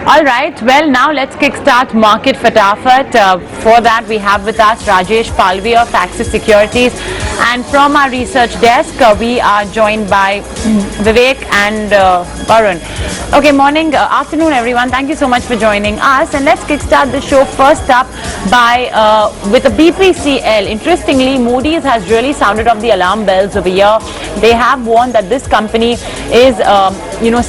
All right, well, now let's kickstart Market Fatafat. For that, we have with us Rajesh Palvi of Axis Securities. And from our research desk, we are joined by Vivek and Varun. Okay, morning, afternoon, everyone. Thank you so much for joining us. And let's kickstart the show first up with a BPCL. Interestingly, Moody's has really sounded off the alarm bells over here. They have warned that this company is,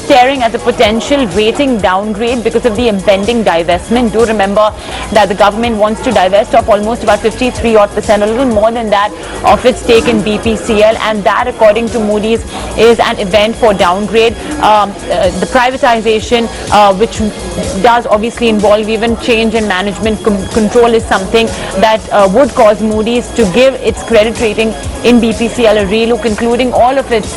staring at the potential rating downgrade because of the impending divestment. Do remember that the government wants to divest of almost about 53%, a little more than that, of its stake in BPCL, and that, according to Moody's, is an event for downgrade. The privatization, which does obviously involve even change in management control, is something that would cause Moody's to give its credit rating in BPCL a relook, including all of its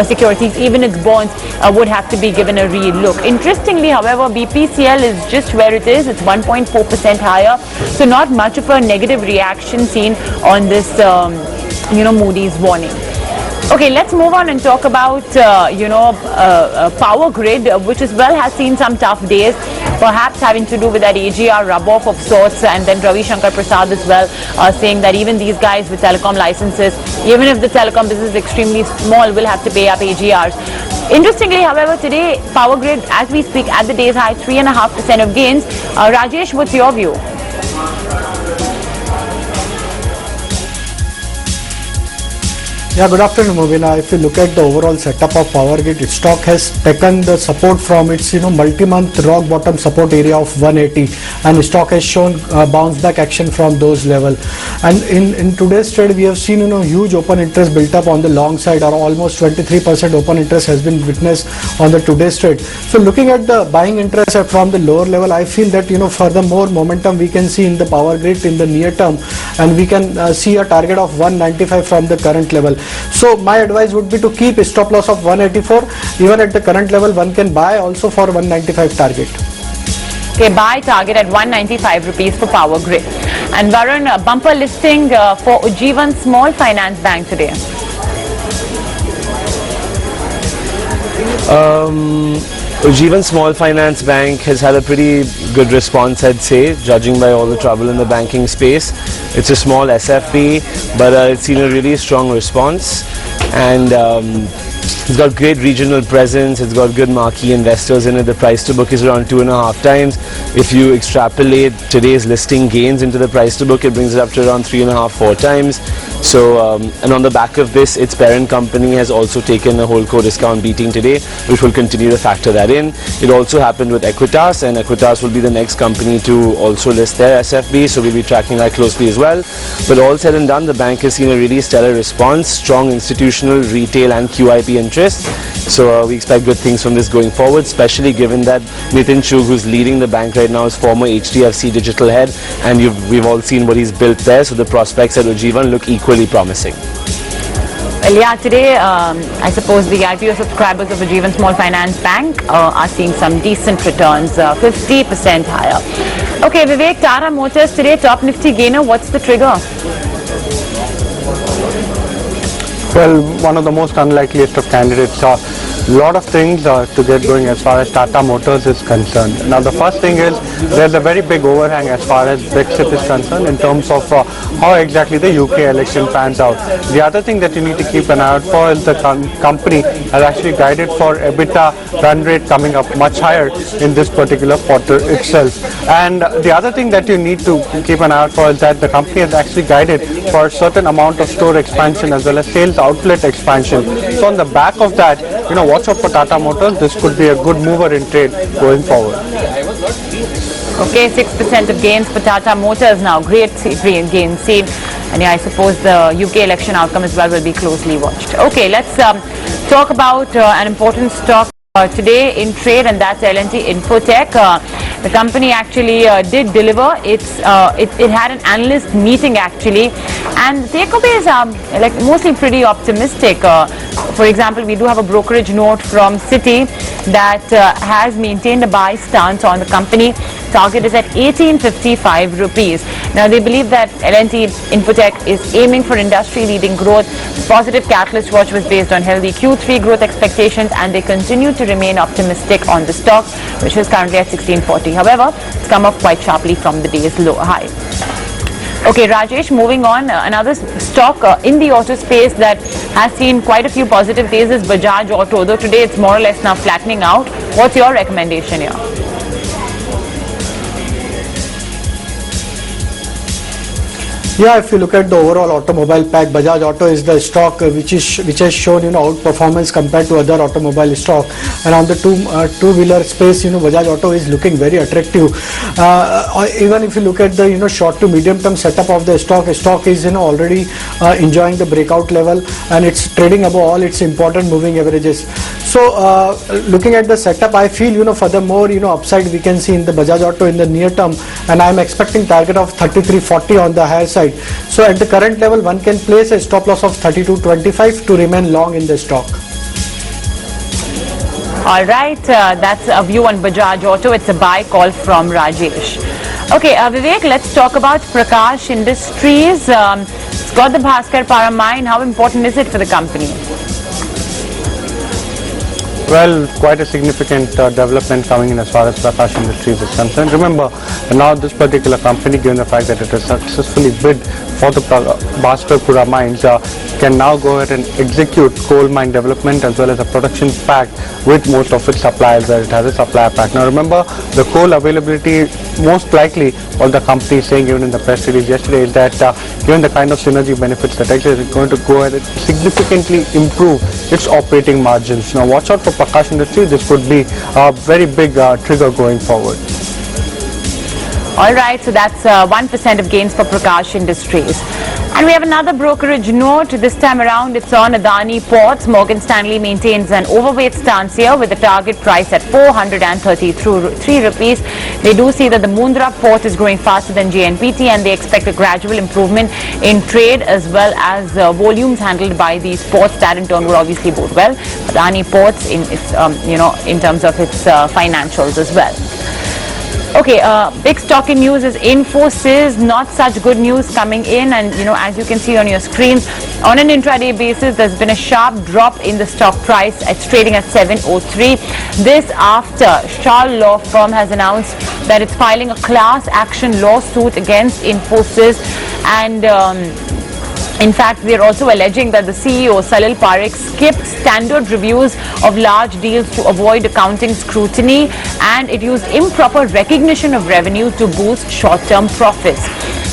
securities, even its bonds would have to be given a relook. Interestingly, however, BPCL is just where it is. It's 1.4% higher, so not much of a negative reaction seen on this, Moody's warning. Okay, let's move on and talk about, Power Grid, which as well has seen some tough days, perhaps having to do with that AGR rub-off of sorts, and then Ravi Shankar Prasad as well saying that even these guys with telecom licenses, even if the telecom business is extremely small, will have to pay up AGRs. Interestingly, however, today, Power Grid, as we speak, at the day's high, 3.5% of gains. Rajesh, what's your view? Yeah, good afternoon, Mobina. If you look at the overall setup of Power Grid, its stock has taken the support from its multi-month rock bottom support area of 180, and the stock has shown bounce back action from those level. And in today's trade, we have seen huge open interest built up on the long side, or almost 23% open interest has been witnessed on the today's trade. So looking at the buying interest from the lower level, I feel that furthermore momentum we can see in the Power Grid in the near term, and we can see a target of 195 from the current level. So my advice would be to keep a stop loss of 184. Even at the current level, one can buy also for 195 target. Okay, buy target at 195 rupees for Power Grid. And Varun, bumper listing for Ujjivan Small Finance Bank today. Ujjivan Small Finance Bank has had a pretty good response, I'd say, judging by all the trouble in the banking space. It's a small SFB, but it's seen a really strong response, and it's got great regional presence. It's got good marquee investors in it. The price to book is around 2.5 times. If you extrapolate today's listing gains into the price to book, it brings it up to around 3.5-4 times. So, and on the back of this, its parent company has also taken a holdco discount beating today, which will continue to factor that in. It also happened with Equitas, and Equitas will be the next company to also list their SFB, so we'll be tracking that closely as well. But all said and done, the bank has seen a really stellar response, strong institutional, retail and QIP interest. So we expect good things from this going forward, especially given that Nitin Chugh, who's leading the bank right now, is former HDFC digital head, and we've all seen what he's built there, so the prospects at Ujjivan look equally promising. Well, yeah, today, I suppose the IPO subscribers of Ujjivan Small Finance Bank are seeing some decent returns, 50% higher. Okay, Vivek, Tata Motors today, top nifty gainer. What's the trigger? Well, one of the most unlikeliest of candidates. A lot of things to get going as far as Tata Motors is concerned. Now, the first thing is there's a very big overhang as far as Brexit is concerned in terms of how exactly the UK election pans out. The other thing that you need to keep an eye out for is the company has actually guided for EBITDA run rate coming up much higher in this particular quarter itself. And the other thing that you need to keep an eye out for is that the company has actually guided for a certain amount of store expansion as well as sales outlet expansion. So on the back of that, watch out for Tata Motors. This could be a good mover in trade going forward. Okay, 6% of gains for Tata Motors now. Great gains seen. And yeah, I suppose the UK election outcome as well will be closely watched. Okay, let's talk about an important stock today in trade, and that's L&T Infotech. The company actually did deliver. It had an analyst meeting actually, and the takeaways are like mostly pretty optimistic. For example, we do have a brokerage note from Citi that has maintained a buy stance on the company. Target is at 1855 rupees. Now they believe that L&T Infotech is aiming for industry-leading growth. The positive catalyst watch was based on healthy Q3 growth expectations, and they continue to remain optimistic on the stock, which is currently at 1640. However, it's come up quite sharply from the day's low high. Okay, Rajesh, moving on, another stock in the auto space that has seen quite a few positive days is Bajaj Auto, though today it's more or less now flattening out. What's your recommendation here? Yeah, if you look at the overall automobile pack, Bajaj Auto is the stock which has shown outperformance compared to other automobile stock. And on the two-wheeler space, Bajaj Auto is looking very attractive. Even if you look at the short to medium term setup of the stock is already enjoying the breakout level, and it's trading above all its important moving averages. So looking at the setup, I feel furthermore upside we can see in the Bajaj Auto in the near term, and I'm expecting target of 3340 on the higher side. So at the current level, one can place a stop loss of 32.25 to remain long in the stock. All right, that's a view on Bajaj Auto. It's a buy call from Rajesh. Okay, Vivek, let's talk about Prakash Industries. It's got the Bhaskar Paramine. How important is it for the company? Well, quite a significant development coming in as far as Prakash Industries is concerned. Remember, now this particular company, given the fact that it has successfully bid for the Bhaskar mines, can now go ahead and execute coal mine development as well as a production pack with most of its suppliers, where it has a supplier pack. Now remember, the coal availability, most likely what the company is saying even in the press release yesterday is that given the kind of synergy benefits that exist, it's going to go ahead and significantly improve its operating margins. Now watch out for Prakash Industries. This could be a very big trigger going forward. All right, so that's 1% of gains for Prakash Industries. And we have another brokerage note. This time around, it's on Adani Ports. Morgan Stanley maintains an overweight stance here with the target price at 433 rupees. They do see that the Mundra port is growing faster than JNPT, and they expect a gradual improvement in trade as well as volumes handled by these ports. That in turn would obviously bode well. Adani Ports in its, in terms of its financials as well. Okay, big stock in news is Infosys. Not such good news coming in, and as you can see on your screens, on an intraday basis, there's been a sharp drop in the stock price. It's trading at 703. This after Shah Law Firm has announced that it's filing a class action lawsuit against Infosys, and in fact, they are also alleging that the CEO, Salil Parekh, skipped standard reviews of large deals to avoid accounting scrutiny, and it used improper recognition of revenue to boost short-term profits.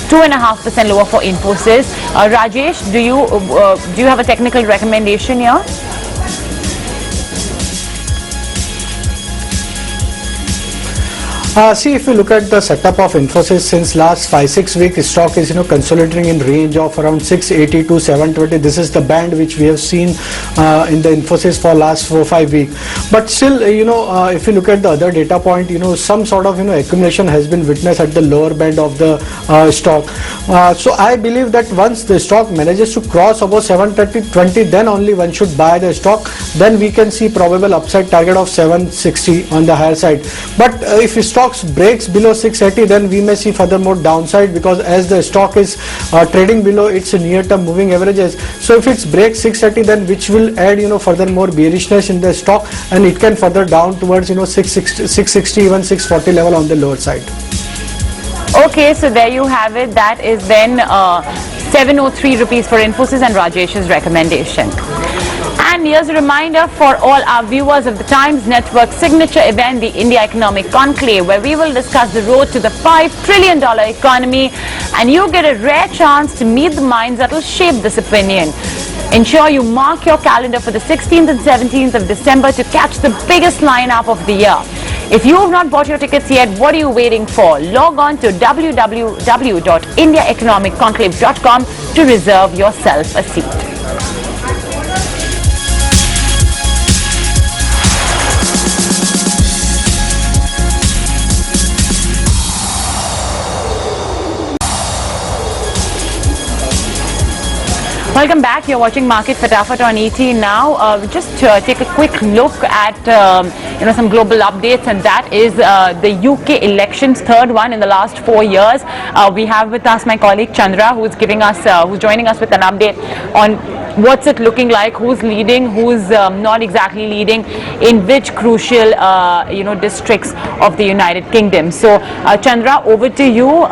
2.5% lower for Infosys. Rajesh, do you have a technical recommendation here? See, if you look at the setup of Infosys since last 5-6 weeks, stock is consolidating in range of around 680 to 720. This is the band which we have seen in the Infosys for last 4-5 weeks. But still, if you look at the other data point, some sort of accumulation has been witnessed at the lower band of the stock. So I believe that once the stock manages to cross above 730.20, then only one should buy the stock. Then we can see probable upside target of 760 on the higher side. But if stock breaks below 680, then we may see furthermore downside, because as the stock is trading below its near-term moving averages. So if it breaks 680, then which will add furthermore bearishness in the stock, and it can further down towards 660 even 640 level on the lower side. Okay, so there you have it. That is then 703 rupees for Infosys and Rajesh's recommendation. And here's a reminder for all our viewers of the Times Network signature event, the India Economic Conclave, where we will discuss the road to the $5 trillion economy, and you get a rare chance to meet the minds that will shape this opinion. Ensure you mark your calendar for the 16th and 17th of December to catch the biggest lineup of the year. If you have not bought your tickets yet, what are you waiting for? Log on to www.indiaeconomicconclave.com to reserve yourself a seat. Welcome back. You're watching Market Fatafat on ET now. Just take a quick look at some global updates, and that is the UK elections, third one in the last 4 years. We have with us my colleague Chandra, who's joining us with an update on what's it looking like, who's leading, who's not exactly leading, in which crucial districts of the United Kingdom. So Chandra, over to you.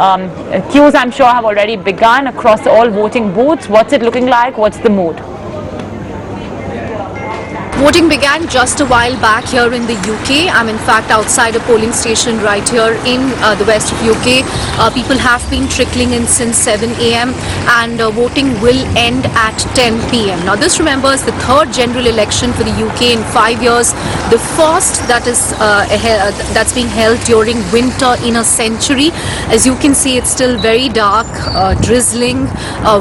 Queues, I'm sure, have already begun across all voting booths. What's it looking like? What's the mood? Voting began just a while back here in the UK. I'm in fact outside a polling station right here in the west of UK. People have been trickling in since 7 a.m. and voting will end at 10 p.m. Now this, remember, is the third general election for the UK in 5 years. The first that's being held during winter in a century. As you can see, it's still very dark, drizzling,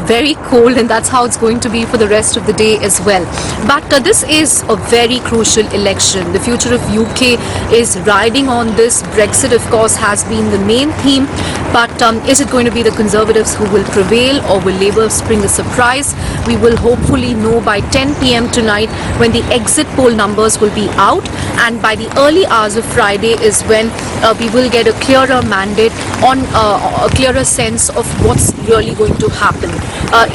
very cold, and that's how it's going to be for the rest of the day as well. But this is a very crucial election. The future of UK is riding on this. Brexit, of course, has been the main theme, but is it going to be the Conservatives who will prevail, or will Labour spring a surprise? We will hopefully know by 10 p.m. tonight, when the exit poll numbers will be out, and by the early hours of Friday is when we will get a clearer mandate on a clearer sense of what's really going to happen.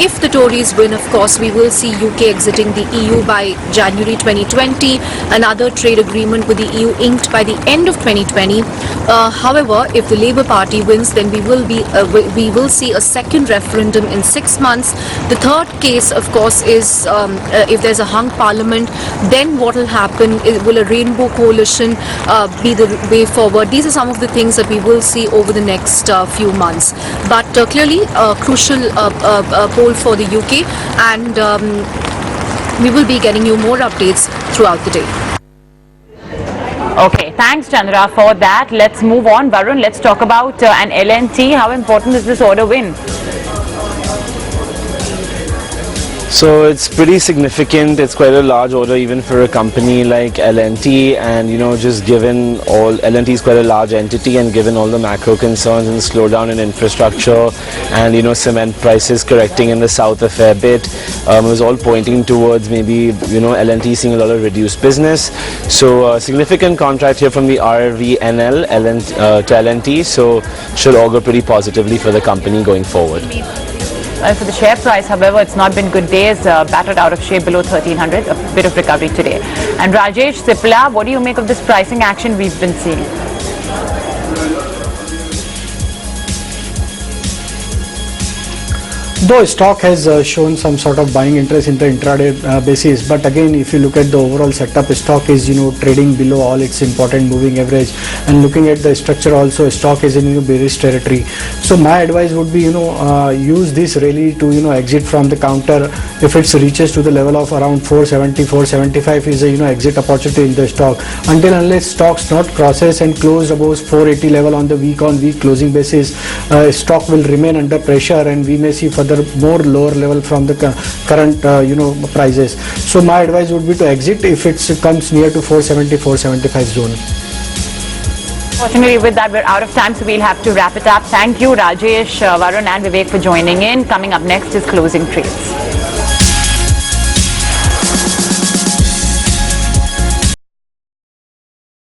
If the Tories win, of course, we will see UK exiting the EU by January 2020, another trade agreement with the EU inked by the end of 2020. However, if the Labour Party wins, then we will see a second referendum in 6 months. The third case, of course, is if there's a hung parliament, then what will happen? Will a rainbow coalition be the way forward? These are some of the things that we will see over the next few months. But clearly a crucial poll for the UK, and we will be getting you more updates throughout the day. Okay, thanks Chandra for that. Let's move on. Varun, let's talk about an L&T. How important is this order win? So it's pretty significant. It's quite a large order even for a company like L&T, and just given all, L&T is quite a large entity, and given all the macro concerns and slowdown in infrastructure and cement prices correcting in the south a fair bit, it was all pointing towards maybe L&T seeing a lot of reduced business. So a significant contract here from the RVNL to L&T, so should augur pretty positively for the company going forward. For the share price, however, it's not been good days, battered out of shape below 1300, a bit of recovery today. And Rajesh, Cipla, what do you make of this pricing action we've been seeing? Though stock has shown some sort of buying interest in the intraday basis, but again, if you look at the overall setup, stock is trading below all its important moving average, and looking at the structure also, stock is in bearish territory. So my advice would be use this rally to exit from the counter. If it reaches to the level of around 470, 475 is a exit opportunity in the stock. Unless stocks not crosses and closed above 480 level on the week-on-week closing basis, stock will remain under pressure, and we may see further more lower level from the current prices. So my advice would be to exit if it comes near to 470, 475 zone. Fortunately, with that, we're out of time, so we'll have to wrap it up. Thank you, Rajesh, Varun and Vivek for joining in. Coming up next is Closing Trades.